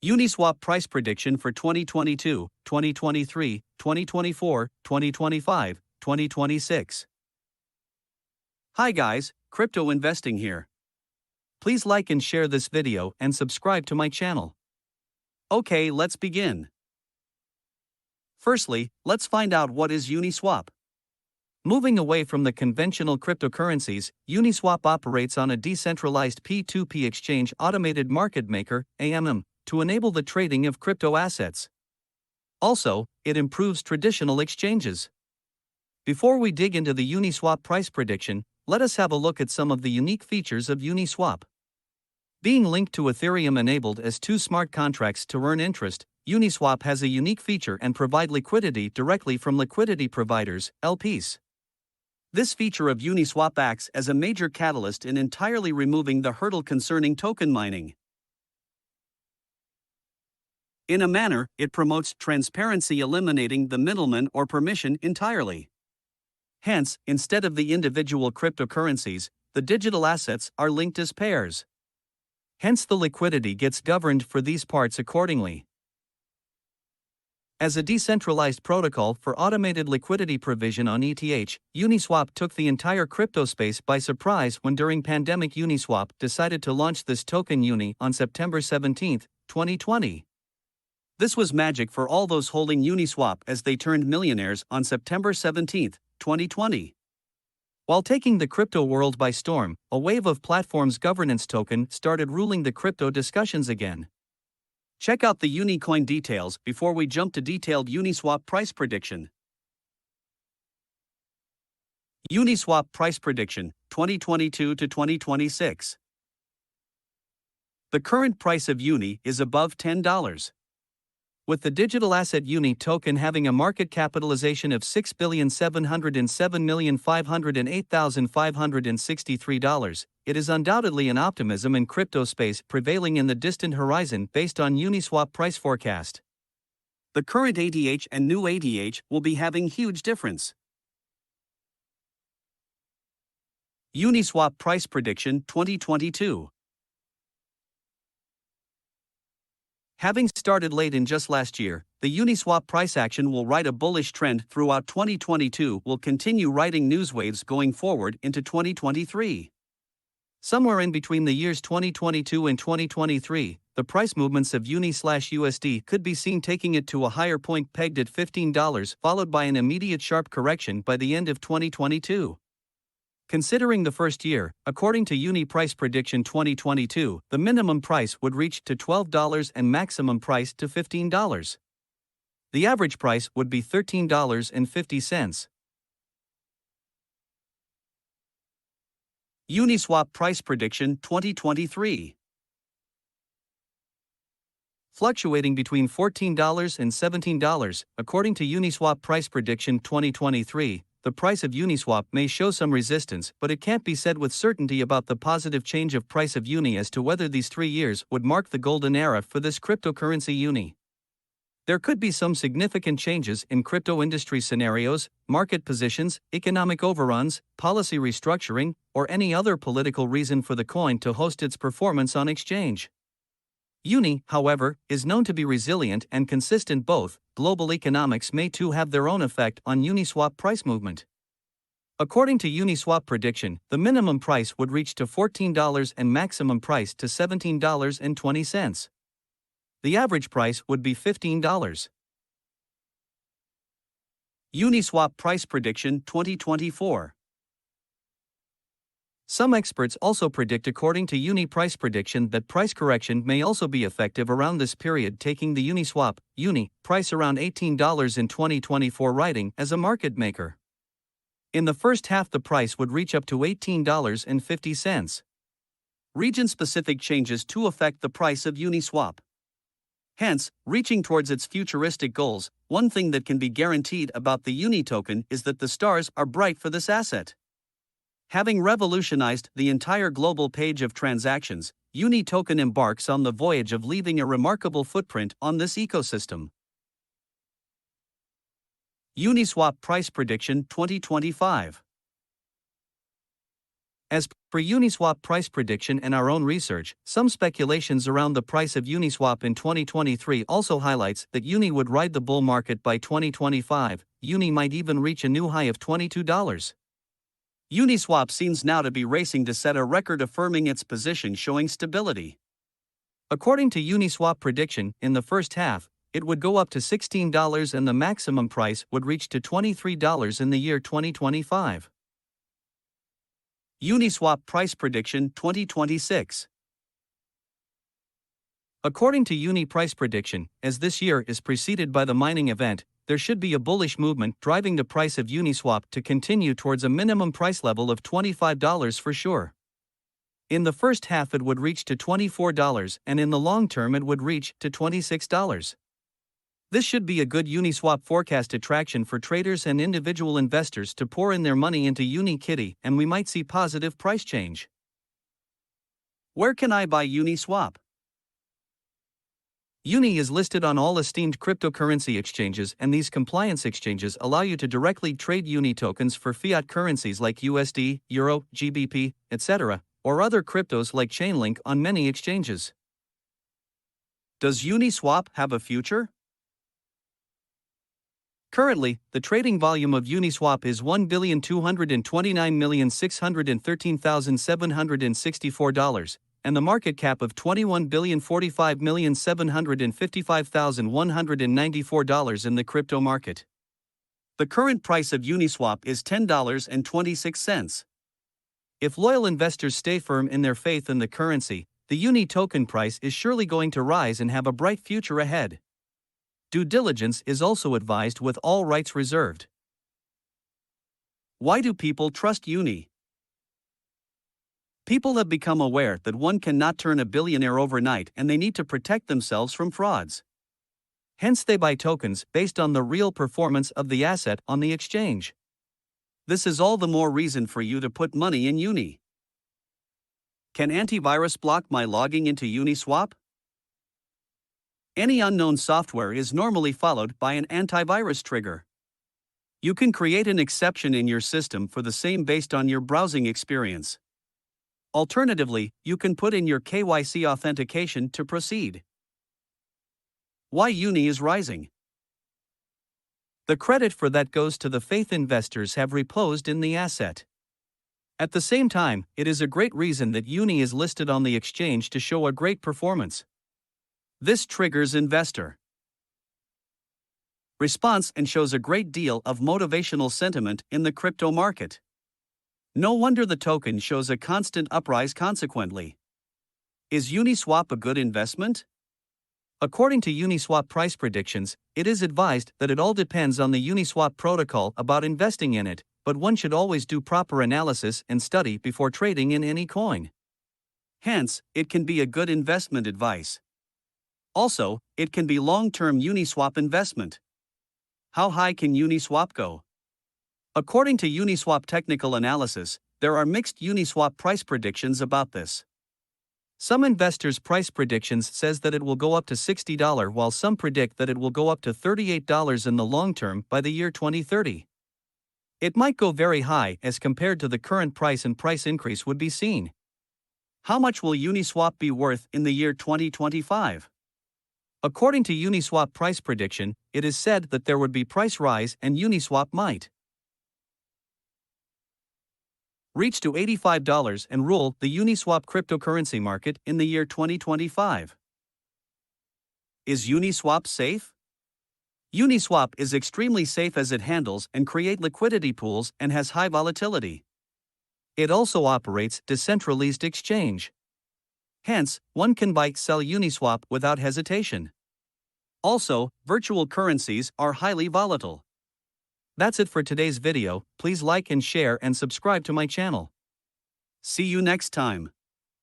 Uniswap price prediction for 2022, 2023, 2024, 2025, 2026. Hi guys, crypto investing here. Please like and share this video and subscribe to my channel. Okay, let's begin. Firstly, let's find out what is Uniswap. Moving away from the conventional cryptocurrencies, Uniswap operates on a decentralized P2P exchange automated market maker, AMM, to enable the trading of crypto assets. Also, it improves traditional exchanges. Before we dig into the Uniswap price prediction, let us have a look at some of the unique features of Uniswap. Being linked to Ethereum enabled as two smart contracts to earn interest, Uniswap has a unique feature and provide liquidity directly from liquidity providers, LPs. This feature of Uniswap acts as a major catalyst in entirely removing the hurdle concerning token mining. In a manner, it promotes transparency, eliminating the middleman or permission entirely. Hence, instead of the individual cryptocurrencies, the digital assets are linked as pairs. Hence, the liquidity gets governed for these parts accordingly. As a decentralized protocol for automated liquidity provision on ETH, Uniswap took the entire crypto space by surprise when during pandemic Uniswap decided to launch this token Uni on September 17, 2020. This was magic for all those holding Uniswap as they turned millionaires on September 17, 2020. While taking the crypto world by storm, a wave of platforms governance token started ruling the crypto discussions again. Check out the Unicoin details before we jump to detailed Uniswap price prediction. Uniswap price prediction, 2022 to 2026. The current price of Uni is above $10. With the digital asset Uni token having a market capitalization of $6,707,508,563, it is undoubtedly an optimism in crypto space prevailing in the distant horizon based on Uniswap price forecast. The current ADH and new ADH will be having huge difference. Uniswap price prediction 2022. Having started late in just last year, the Uniswap price action will ride a bullish trend throughout 2022, will continue riding news waves going forward into 2023. Somewhere in between the years 2022 and 2023, the price movements of Uni/USD could be seen taking it to a higher point pegged at $15, followed by an immediate sharp correction by the end of 2022. Considering the first year, according to Uni price prediction 2022, the minimum price would reach to $12 and maximum price to $15. The average price would be $13.50. Uniswap price prediction 2023. Fluctuating between $14 and $17, according to Uniswap price prediction 2023. The price of Uniswap may show some resistance, but it can't be said with certainty about the positive change of price of Uni as to whether these 3 years would mark the golden era for this cryptocurrency Uni. There could be some significant changes in crypto industry scenarios, market positions, economic overruns, policy restructuring, or any other political reason for the coin to host its performance on exchange. Uni, however, is known to be resilient and consistent. Both global economics may too have their own effect on Uniswap price movement. According to Uniswap prediction, the minimum price would reach to $14 and maximum price to $17.20. The average price would be $15. Uniswap price prediction 2024. Some experts also predict, according to Uni price prediction, that price correction may also be effective around this period, taking the Uniswap Uni price around $18 in 2024, riding as a market maker. In the first half, the price would reach up to $18.50. Region-specific changes to affect the price of Uniswap. Hence, reaching towards its futuristic goals, one thing that can be guaranteed about the Uni token is that the stars are bright for this asset. Having revolutionized the entire global page of transactions, Uni token embarks on the voyage of leaving a remarkable footprint on this ecosystem. Uniswap price prediction 2025. As per Uniswap price prediction and our own research, some speculations around the price of Uniswap in 2023 also highlights that Uni would ride the bull market by 2025. Uni might even reach a new high of $22. Uniswap seems now to be racing to set a record, affirming its position, showing stability. According to Uniswap prediction, in the first half, it would go up to $16 and the maximum price would reach to $23 in the year 2025. Uniswap price prediction 2026. According to Uni price prediction, as this year is preceded by the mining event, there should be a bullish movement driving the price of Uniswap to continue towards a minimum price level of $25 for sure. In the first half it would reach to $24 and in the long term it would reach to $26. This should be a good Uniswap forecast attraction for traders and individual investors to pour in their money into UniKitty, and we might see positive price change. Where can I buy Uniswap? Uni is listed on all esteemed cryptocurrency exchanges, and these compliance exchanges allow you to directly trade Uni tokens for fiat currencies like USD, Euro, GBP, etc., or other cryptos like Chainlink on many exchanges. Does Uniswap have a future? Currently, the trading volume of Uniswap is $1,229,613,764, and the market cap of $21,045,755,194 in the crypto market. The current price of Uniswap is $10.26. If loyal investors stay firm in their faith in the currency, the Uni token price is surely going to rise and have a bright future ahead. Due diligence is also advised with all rights reserved. Why do people trust Uni? People have become aware that one cannot turn a billionaire overnight and they need to protect themselves from frauds. Hence they buy tokens based on the real performance of the asset on the exchange. This is all the more reason for you to put money in Uni. Can antivirus block my logging into Uniswap? Any unknown software is normally followed by an antivirus trigger. You can create an exception in your system for the same based on your browsing experience. Alternatively, you can put in your KYC authentication to proceed. Why Uni is rising? The credit for that goes to the faith investors have reposed in the asset. At the same time, it is a great reason that Uni is listed on the exchange to show a great performance. This triggers investor response and shows a great deal of motivational sentiment in the crypto market. No wonder the token shows a constant uprise consequently. Is Uniswap a good investment? According to Uniswap price predictions, it is advised that it all depends on the Uniswap protocol about investing in it, but one should always do proper analysis and study before trading in any coin. Hence, it can be a good investment advice. Also, it can be long-term Uniswap investment. How high can Uniswap go? According to Uniswap technical analysis, there are mixed Uniswap price predictions about this. Some investors' price predictions says that it will go up to $60 while some predict that it will go up to $38 in the long term by the year 2030. It might go very high as compared to the current price, and price increase would be seen. How much will Uniswap be worth in the year 2025? According to Uniswap price prediction, it is said that there would be price rise and Uniswap might reach to $85 and rule the Uniswap cryptocurrency market in the year 2025. Is Uniswap safe? Uniswap is extremely safe as it handles and create liquidity pools and has high volatility. It also operates decentralized exchange. Hence, one can buy/sell Uniswap without hesitation. Also, virtual currencies are highly volatile. That's it for today's video. Please like and share and subscribe to my channel. See you next time.